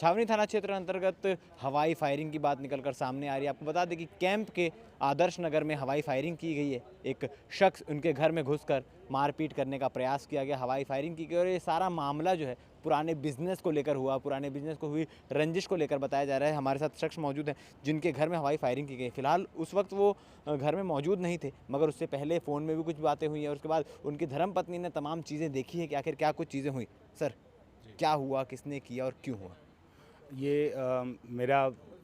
छावनी थाना क्षेत्र अंतर्गत हवाई फायरिंग की बात निकलकर सामने आ रही है। आपको बता दें कि कैंप के आदर्श नगर में हवाई फायरिंग की गई है। एक शख्स उनके घर में घुसकर मारपीट करने का प्रयास किया गया, हवाई फायरिंग की गई और ये सारा मामला जो है पुराने बिजनेस को लेकर हुआ, पुराने बिजनेस को हुई रंजिश को लेकर बताया जा रहा है। हमारे साथ शख्स मौजूद हैं जिनके घर में हवाई फायरिंग की गई। फिलहाल उस वक्त वो घर में मौजूद नहीं थे, मगर उससे पहले फ़ोन में भी कुछ बातें हुई हैं और उसके बाद उनकी धर्मपत्नी ने तमाम चीज़ें देखी हैं कि आखिर क्या कुछ चीज़ें हुई। सर, क्या हुआ, किसने किया और क्यों हुआ? ये मेरा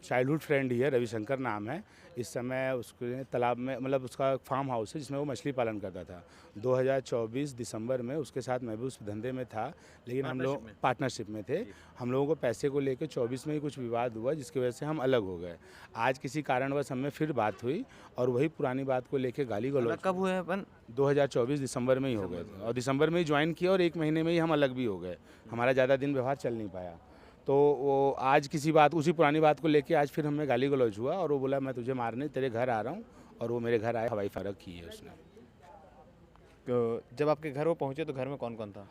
चाइल्डहुड फ्रेंड ही है, रविशंकर नाम है। इस समय उसके तालाब में मतलब उसका फार्म हाउस है जिसमें वो मछली पालन करता था। 2024 दिसंबर में उसके साथ मैं भी उस धंधे में था, लेकिन हम लोग पार्टनरशिप में थे। हम लोगों को पैसे को लेकर 24 में ही कुछ विवाद हुआ जिसकी वजह से हम अलग हो गए। आज किसी कारणवश हमें फिर बात हुई और वही पुरानी बात को लेकर गाली गलौज। कब हुए अपन? 2024 दिसंबर में ही हो गए थे और दिसंबर में ही ज्वाइन किया और 1 महीने में ही हम अलग भी हो गए। हमारा ज़्यादा दिन व्यवहार चल नहीं पाया। तो वो आज किसी बात उसी पुरानी बात को लेके आज फिर हमें गाली गलौज हुआ और वो बोला मैं तुझे मारने तेरे घर आ रहा हूँ और वो मेरे घर आए, हवाई फायरिंग की है उसने। जब आपके घर वो पहुंचे तो घर में कौन कौन था?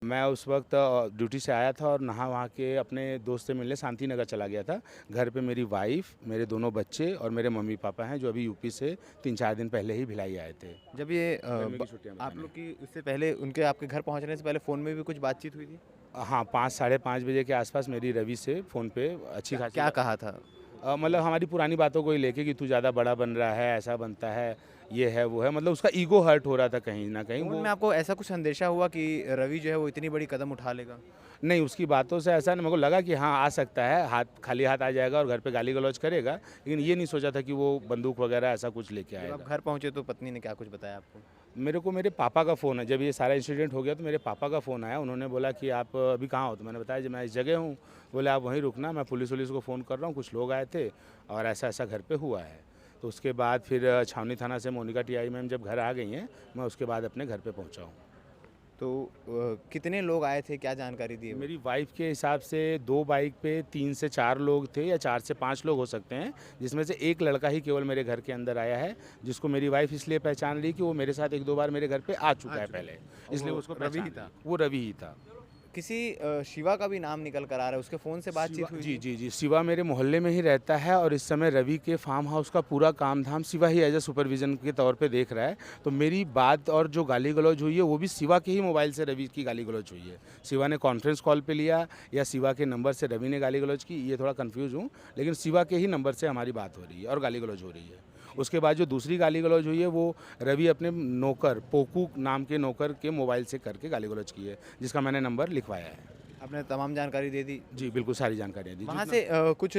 मैं उस वक्त ड्यूटी से आया था और नहा वहाँ के अपने दोस्त से मिलने शांति नगर चला गया था। घर पे मेरी वाइफ, मेरे दोनों बच्चे और मेरे मम्मी पापा हैं जो अभी यूपी से 3-4 दिन पहले ही भिलाई आए थे। जब ये गर्मी की छुट्टियां आप मनाने। लोग की उससे पहले उनके आपके घर पहुंचने से पहले फ़ोन में भी कुछ बातचीत हुई थी? हाँ, 5 साढ़े 5 बजे के आसपास मेरी रवि से फ़ोन पे अच्छी खासी क्या कहा था? मतलब हमारी पुरानी बातों को ही लेके कि तू ज़्यादा बड़ा बन रहा है, ऐसा बनता है, ये है, वो है, मतलब उसका ईगो हर्ट हो रहा था कहीं न कहीं। फ़ोन वो में आपको ऐसा कुछ अंदेशा हुआ कि रवि जो है वो इतनी बड़ी कदम उठा लेगा? नहीं, उसकी बातों से ऐसा नहीं, मेरे को लगा कि हाँ, आ सकता है, खाली हाथ आ जाएगा और घर पे गाली-गलौज करेगा, लेकिन ये नहीं सोचा था कि वो बंदूक वगैरह ऐसा कुछ लेके जब आप आएगा। घर पहुंचे तो पत्नी ने क्या कुछ बताया आपको? मेरे को मेरे पापा का फ़ोन है, जब ये सारा इंसिडेंट हो गया तो मेरे पापा का फ़ोन आया, उन्होंने बोला कि आप अभी कहाँ हो? तो मैंने बताया जी मैं इस जगह हूँ। बोले आप वहीं रुकना, मैं पुलिस-वुलिस को फ़ोन कर रहा हूँ, कुछ लोग आए थे और ऐसा-ऐसा घर पे हुआ है। तो उसके बाद फिर छावनी थाना से मोनिका टीआई मैम जब घर आ गई हैं, मैं उसके बाद अपने घर पे पहुँचा हूँ। तो कितने लोग आए थे, क्या जानकारी दी वो? मेरी वाइफ के हिसाब से 2 बाइक पे 3 से 4 लोग थे या 4 से 5 लोग हो सकते हैं, जिसमें से एक लड़का ही केवल मेरे घर के अंदर आया है, जिसको मेरी वाइफ इसलिए पहचान रही कि वो मेरे साथ 1-2 बार मेरे घर पे आ चुका है पहले, इसलिए वो उसको रवि ही पहचान था? रही। वो रवि ही था। किसी शिवा का भी नाम निकल कर आ रहा है, उसके फ़ोन से बातचीत हुई जी, थी? जी, जी। शिवा मेरे मोहल्ले में ही रहता है और इस समय रवि के फार्म हाउस का पूरा काम-धाम शिवा ही एज़ अ सुपरविज़न के तौर पे देख रहा है। तो मेरी बात और जो गाली-गलौज हुई है, वो भी शिवा के ही मोबाइल से रवि की गाली-गलौज हुई है। शिवा ने कॉन्फ्रेंस कॉल पे लिया या शिवा के नंबर से रवि ने गाली-गलौज की, ये थोड़ा कन्फ्यूज़ हूँ। लेकिन शिवा के ही नंबर से हमारी बात हो रही है और गाली-गलौज हो रही है। उसके बाद जो दूसरी गाली-गलौज हुई है, वो रवि अपने नौकर, पोकू नाम के नौकर के मोबाइल से करके गाली-गलौज की है, जिसका मैंने नंबर लिखवाया है। आपने तमाम जानकारी दे दी? जी, बिल्कुल सारी जानकारियाँ दी। वहाँ जितना से कुछ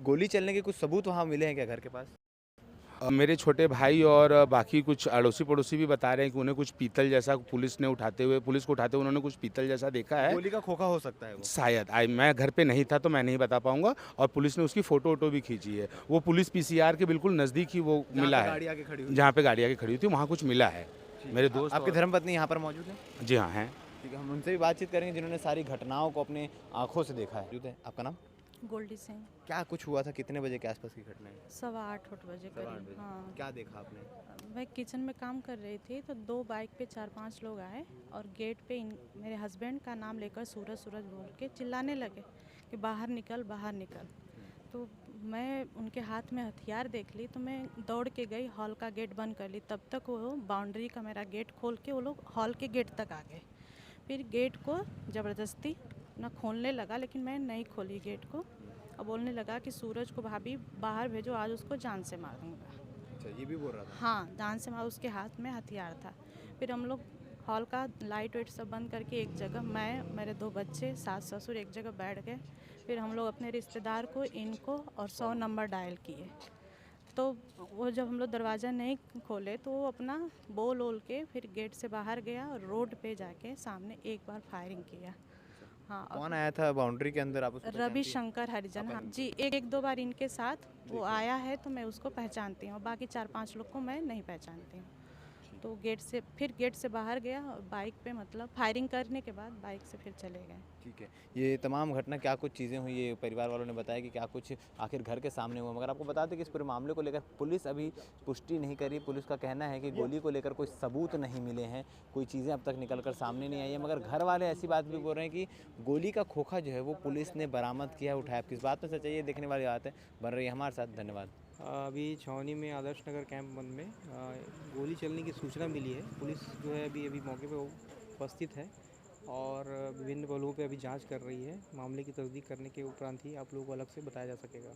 गोली चलने के कुछ सबूत वहाँ मिले हैं क्या घर के पास? मेरे छोटे भाई और बाकी कुछ अड़ोसी-पड़ोसी भी बता रहे हैं कि उन्हें कुछ पीतल जैसा पुलिस को उठाते हुए उन्होंने कुछ पीतल जैसा देखा है। गोली का खोखा हो सकता है वो? शायद मैं घर पे नहीं था तो मैं नहीं बता पाऊँगा और पुलिस ने उसकी फ़ोटो-वोटो भी खींची है। वो पुलिस पीसीआर के बिल्कुल नज़दीक ही वो मिला है, गाड़ी आके खड़ी हुई? जहाँ पे गाड़ी आके खड़ी हुई थी वहाँ कुछ मिला है। मेरे दोस्त आपकी और धर्मपत्नी यहाँ पर मौजूद है? जी हाँ, हैं। ठीक है, हम उनसे भी बातचीत करेंगे जिन्होंने सारी घटनाओं को अपने आँखों से देखा है। मौजूद है, आपका नाम? गोल्डी सिंह। क्या कुछ हुआ था, कितने बजे के आसपास की घटना है? 8:15 बजे सवा आठ करीब। बजे। हाँ, क्या देखा आपने? मैं किचन में काम कर रही थी तो 2 बाइक पे 4-5 लोग आए और गेट पे मेरे हस्बैंड का नाम लेकर सूरज सूरज बोल के चिल्लाने लगे कि बाहर निकल, बाहर निकल। तो मैं उनके हाथ में हथियार देख ली तो मैं दौड़ के गई, हॉल का गेट बंद कर ली। तब तक वो बाउंड्री का मेरा गेट खोल के वो लोग हॉल के गेट तक आ गए। फिर गेट को ज़बरदस्ती ना खोलने लगा, लेकिन मैं नहीं खोली गेट को और बोलने लगा कि सूरज को भाभी बाहर भेजो, आज उसको जान से मार दूँगा। अच्छा, ये भी बोल रहा था? हाँ, जान से मार। उसके हाथ में हथियार था। फिर हम लोग हॉल का लाइट वाइट सब बंद करके एक जगह, मैं, मेरे 2 बच्चे, सास ससुर एक जगह बैठ गए। फिर हम लोग अपने रिश्तेदार को, इनको और 100 नंबर डायल किए। तो वो जब हम लोग दरवाज़ा नहीं खोले तो वो अपना बोल ओल के फिर गेट से बाहर गया और रोड पे जाके सामने एक बार फायरिंग किया। हाँ, और कौन आया था बाउंड्री के अंदर, आप उसको पहचानती हैं? रविशंकर हरिजन। हाँ जी, एक दो बार इनके साथ वो आया है तो मैं उसको पहचानती हूँ, बाकी 4-5 लोग को मैं नहीं पहचानती हूँ। तो गेट से बाहर गया और बाइक पे मतलब फायरिंग करने के बाद बाइक से फिर चले गए। ठीक है, ये तमाम घटना क्या कुछ चीज़ें हुई, ये परिवार वालों ने बताया कि क्या कुछ आखिर घर के सामने हुआ, मगर आपको बता दें कि इस पूरे मामले को लेकर पुलिस अभी पुष्टि नहीं करी। पुलिस का कहना है कि गोली को लेकर कोई सबूत नहीं मिले हैं, कोई चीज़ें अब तक निकल कर सामने नहीं आई है, मगर घर वाले ऐसी बात भी बोल रहे हैं कि गोली का खोखा जो है वो पुलिस ने बरामद किया उठाया। किस बात में सच्चाई है, ये देखने वाली बात है। बन रही है हमारे साथ, धन्यवाद। अभी छावनी में आदर्श नगर कैंप वन में गोली चलने की सूचना मिली है। पुलिस जो है अभी मौके पर उपस्थित है और विभिन्न पहलुओं पे अभी जांच कर रही है। मामले की तस्दीक करने के उपरांत ही आप लोगों को अलग से बताया जा सकेगा।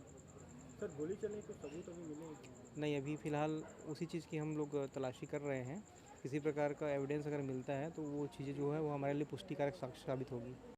सर गोली चलने के सबूत अभी मिले हैं? नहीं, अभी फ़िलहाल उसी चीज़ की हम लोग तलाशी कर रहे हैं। किसी प्रकार का एविडेंस अगर मिलता है तो वो चीज़ें जो है वो हमारे लिए पुष्टिकारक साक्ष्य साबित होगी।